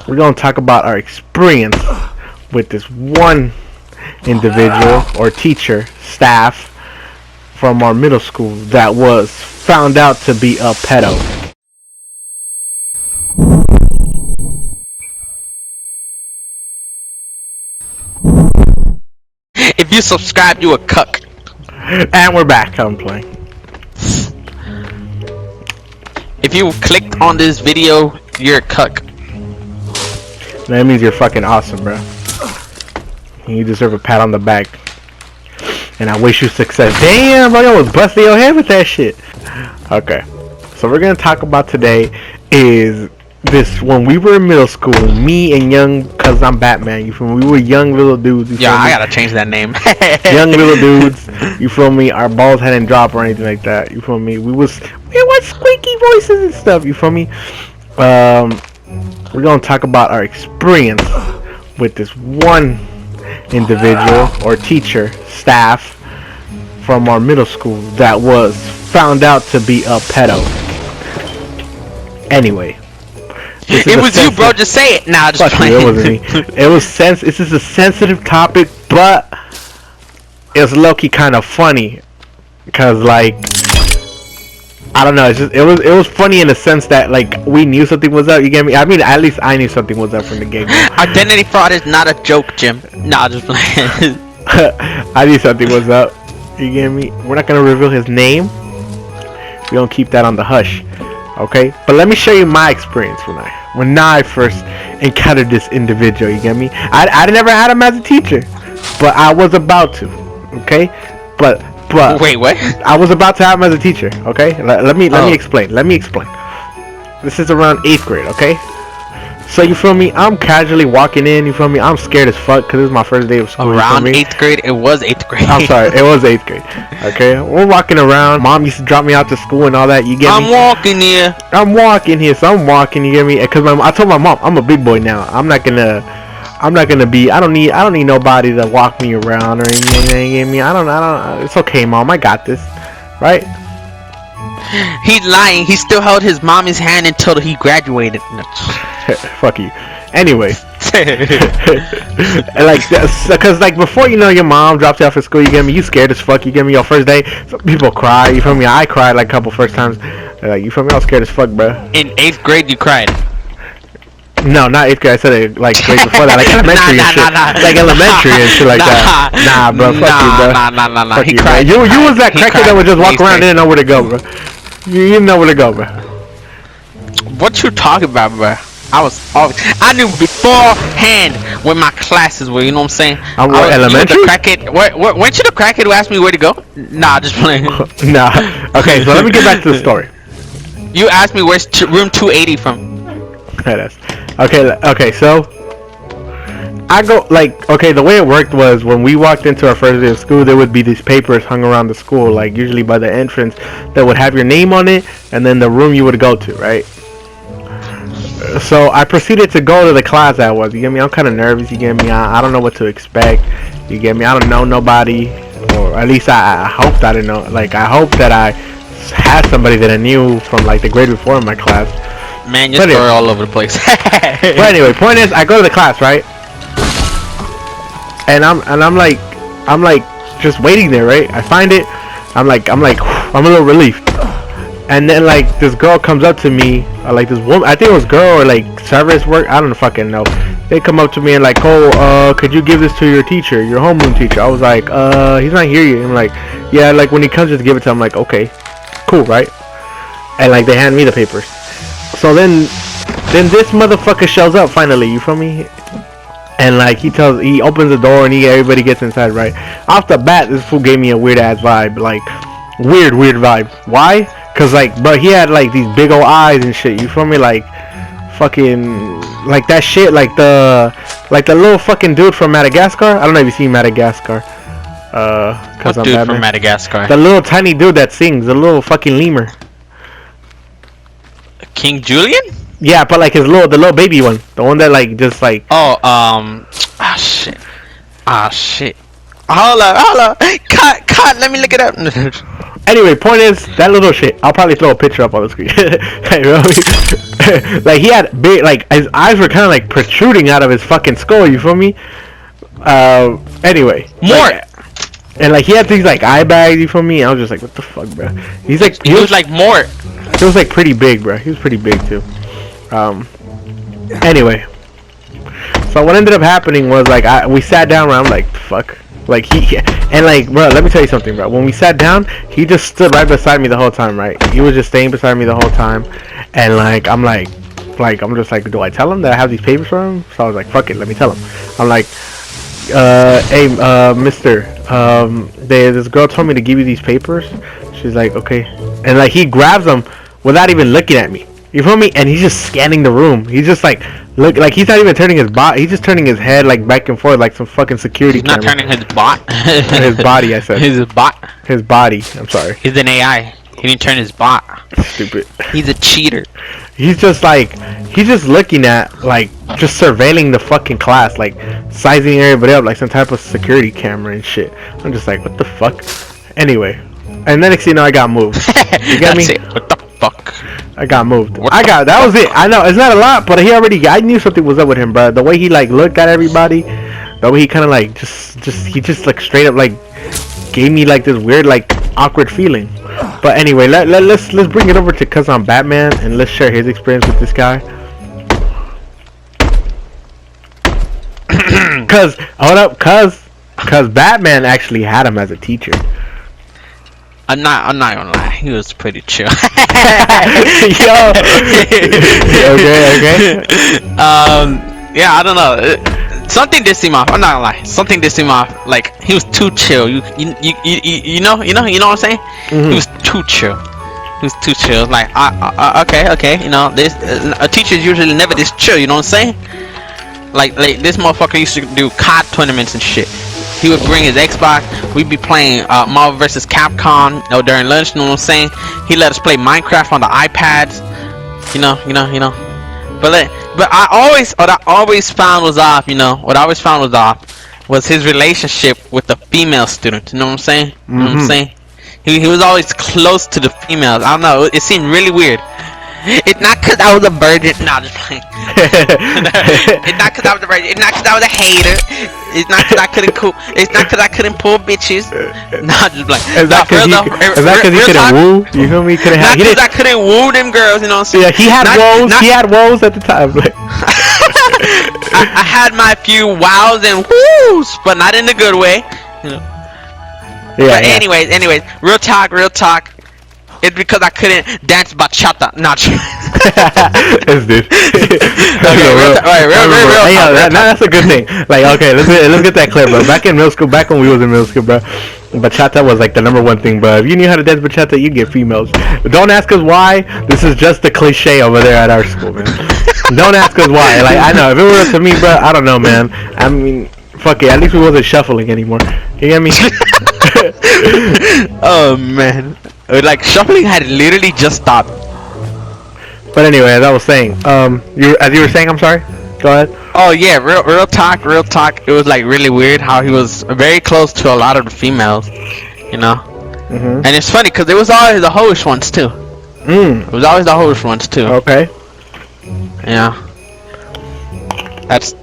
we're gonna talk about our experience with this one individual or teacher, staff from our middle school that was found out to be a pedo. If you subscribe, you a cuck. And we're back. I'm playing. If you clicked on this video, you're a cuck. That means you're fucking awesome, bro. You deserve a pat on the back. And I wish you success. Damn, bro, I was busting your head with that shit. Okay. So we're gonna talk about today is this when we were in middle school, me and young, cause I'm Batman, you feel me? We were young little dudes. Yeah, I gotta change that name. Young little dudes, you feel me? Our balls hadn't dropped or anything like that, you feel me? We had squeaky voices and stuff, you feel me? We're gonna talk about our experience with this one individual or teacher, staff from our middle school that was found out to be a pedo. Anyway, it was you, bro. Just say it. Nah, just playing. It wasn't me. It was This is a sensitive topic, but it's low-key kind of funny, cause like I don't know. It was funny in the sense that like we knew something was up. You get me? I mean, at least I knew something was up from the get-go. Identity fraud is not a joke, Jim. Nah, just playing. I knew something was up. You get me? We're not gonna reveal his name. We don't keep that on the hush. Okay, but let me show you my experience when I first encountered this individual. You get me? I never had him as a teacher, but I was about to. Okay, but wait, what? I was about to have him as a teacher. Okay, let me explain. Let me explain. This is around 8th grade. Okay, so you feel me? I'm casually walking in. You feel me? I'm scared as fuck because it's my first day of school. Around 8th grade, it was 8th grade. I'm sorry, it was 8th grade. Okay, we're walking around. Mom used to drop me out to school and all that. You get me? I'm walking here. So I'm walking. You get me? Because I told my mom I'm a big boy now. I'm not gonna be. I don't need nobody to walk me around or anything. You get me? I don't. It's okay, Mom. I got this. Right? He's lying. He still held his mommy's hand until he graduated. Fuck you. Anyway. Like, because like before, you know, your mom drops you off at school, you get me, you scared as fuck, you get me, your first day, some people cry, you feel me? I cried like a couple first times, you feel me? I was scared as fuck, bro. In 8th grade, you cried? No, not 8th grade. I said it like grade before that, like elementary and shit. Like elementary and shit like that. Nah, bro, fuck you, bro. Nah. He cried. You was that cracker that would just walk around and didn't know where to go, bro. You didn't know where to go, bro. What you talking about, bro? I knew beforehand where my classes were, you know what I'm saying? I'm elementary? Weren't you the crackhead who asked me where to go? Nah, just playing. Nah. Okay, so let me get back to the story. You asked me where's room 280 from. Okay, so I go like, okay, the way it worked was when we walked into our first day of school, there would be these papers hung around the school, like usually by the entrance, that would have your name on it and then the room you would go to, right? So I proceeded to go to the class I was. You get me? I'm kind of nervous. You get me? I don't know what to expect. You get me? I don't know nobody, or at least I hoped I didn't know. Like I hope that I had somebody that I knew from like the grade before in my class. Man, your story all over the place. But anyway, point is, I go to the class, right? And I'm like just waiting there, right? I find it. I'm a little relieved. And then like this girl comes up to me, like this woman, I think it was girl or like service work, I don't fucking know. They come up to me and like, oh, could you give this to your teacher, your homeroom teacher? I was like, he's not here yet. I'm like, yeah, like when he comes, just give it to him. I'm like, okay, cool, right? And like they hand me the papers. So then this motherfucker shows up finally, you feel me? And like he opens the door and everybody gets inside, right? Off the bat, this fool gave me a weird ass vibe, like weird vibe. Why? Cause like, bro, he had like these big old eyes and shit. You feel me? Like, fucking, like that shit. Like the little fucking dude from Madagascar. I don't know if you seen Madagascar. Cause what dude from Madagascar? The little tiny dude that sings, the little fucking lemur. King Julian? Yeah, but like the little baby one, the one that like just like. Oh, shit. Hold up. Cut. Let me look it up. Anyway, point is that little shit. I'll probably throw a picture up on the screen. Hey, bro. Like he had big, like his eyes were kind of like protruding out of his fucking skull. You feel me? Anyway, Mort. And like he had these like eye bags. You feel me? I was just like, what the fuck, bro? He's like, He was like Mort. he was like pretty big, bro. He was pretty big too. Anyway, so what ended up happening was like we sat down. Where I'm like, fuck. Like he and like, bro, let me tell you something, bro. When we sat down, he just stood right beside me the whole time, right? He was just staying beside me the whole time, and like I'm just like, do I tell him that I have these papers for him? So I was like, fuck it, let me tell him. I'm like, hey, mister, this girl told me to give you these papers. She's like, okay, and like he grabs them without even looking at me. You feel me? And he's just scanning the room. He's just like, look, like he's not even turning his body. He's just turning his head like back and forth like some fucking security. He's not camera. turning his bot. His body, I said. His bot. His body. I'm sorry. He's an AI. He didn't turn his bot. Stupid. He's a cheater. He's just like, he's just looking at, like, just surveilling the fucking class, like sizing everybody up like some type of security camera and shit. I'm just like, what the fuck? Anyway, and then next thing you know, I got moved. You get me? What the fuck? I got moved. That was it. I know it's not a lot, but I knew something was up with him, bro. The way he like looked at everybody, the way he kind of like he just like straight up like gave me like this weird like awkward feeling. But anyway, let's bring it over to Cuz I'm Batman and let's share his experience with this guy. Cuz Batman actually had him as a teacher. I'm not gonna lie. He was pretty chill. Yo. Okay. Yeah, I don't know. Something did seem off. I'm not gonna lie. Something did seem off. Like he was too chill. You know what I'm saying? Mm-hmm. He was too chill. He was too chill. Like okay. You know, this a teacher is usually never this chill. You know what I'm saying? Like this motherfucker used to do COD tournaments and shit. He would bring his Xbox. We'd be playing Marvel vs. Capcom during lunch. You know what I'm saying? He let us play Minecraft on the iPads. You know. But what I always found was off. You know, what I always found was off was his relationship with the female student. You know what I'm saying? Mm-hmm. You know what I'm saying? He was always close to the females. I don't know. It seemed really weird. It's not cause I was a virgin. Nah, just playing. It's not cause I was a virgin. It's not cause I was a hater. It's not cause I couldn't It's not cause I couldn't pull bitches. Nah, just like. Is that cause he couldn't woo? You feel me? Couldn't have. Not cause I couldn't woo them girls. You know what I'm saying? Yeah, he had woes. He had woes at the time. Like. I had my few wows and woos, but not in a good way. You know. Yeah. But anyways, real talk. It's because I couldn't dance bachata. Not true. This dude. Real. That's a good thing. Like, okay, let's get that clear, bro. Back in middle school, back when we was in middle school, bro, bachata was like the #1 thing, bro. If you knew how to dance bachata, you'd get females. But don't ask us why. This is just a cliche over there at our school, man. Don't ask us why. Like, I know if it were up to me, bro, I don't know, man. I mean, fuck it. At least we wasn't shuffling anymore. You get me? Oh man. Like shuffling had literally just stopped. But anyway, as I was saying, you were saying, I'm sorry. Go ahead. Oh yeah, real talk. It was like really weird how he was very close to a lot of the females, you know. Mm-hmm. And it's funny because it was always the hoish ones too. It was always the hoish ones too. Okay. Yeah. That's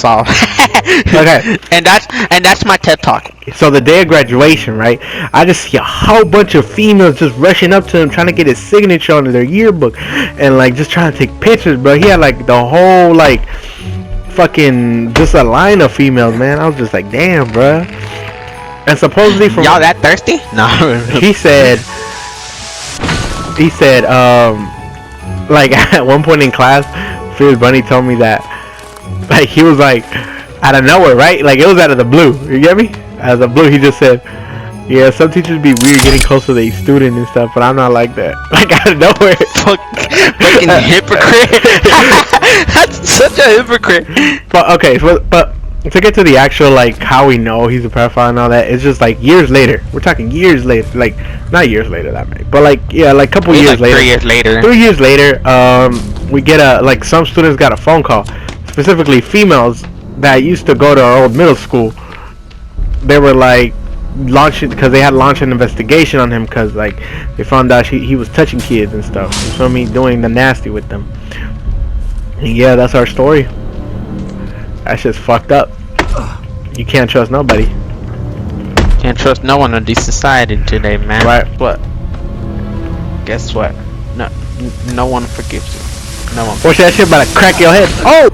all. Okay. And that's my TED talk. So the day of graduation, right? I just see a whole bunch of females just rushing up to him, trying to get his signature onto their yearbook, and like just trying to take pictures, bro. He had like the whole like fucking just a line of females, man. I was just like, damn, bro. And supposedly from y'all that thirsty? No. he said, like at one point in class, Fierce Bunny told me that. Like he was like out of nowhere, right? Like it was out of the blue. You get me? Out of the blue, he just said, "Yeah, some teachers be weird getting close to their student and stuff, but I'm not like that." Like out of nowhere. Fucking hypocrite. That's such a hypocrite. But okay, but to get to the actual like how we know he's a pedophile and all that, it's just like years later. We're talking years later, like not years later that many, but like yeah, like couple years later. 3 years later. 3 years later, we get some students got a phone call. Specifically females that used to go to our old middle school. They were like, launching because they had launched an investigation on him because like they found out he was touching kids and stuff. You feel me? Doing the nasty with them. And yeah, that's our story. That shit's fucked up. You can't trust nobody. Can't trust no one in this society today, man. Right. What? Guess what? No one forgives you. No one. Watch that shit about to crack your head. Oh!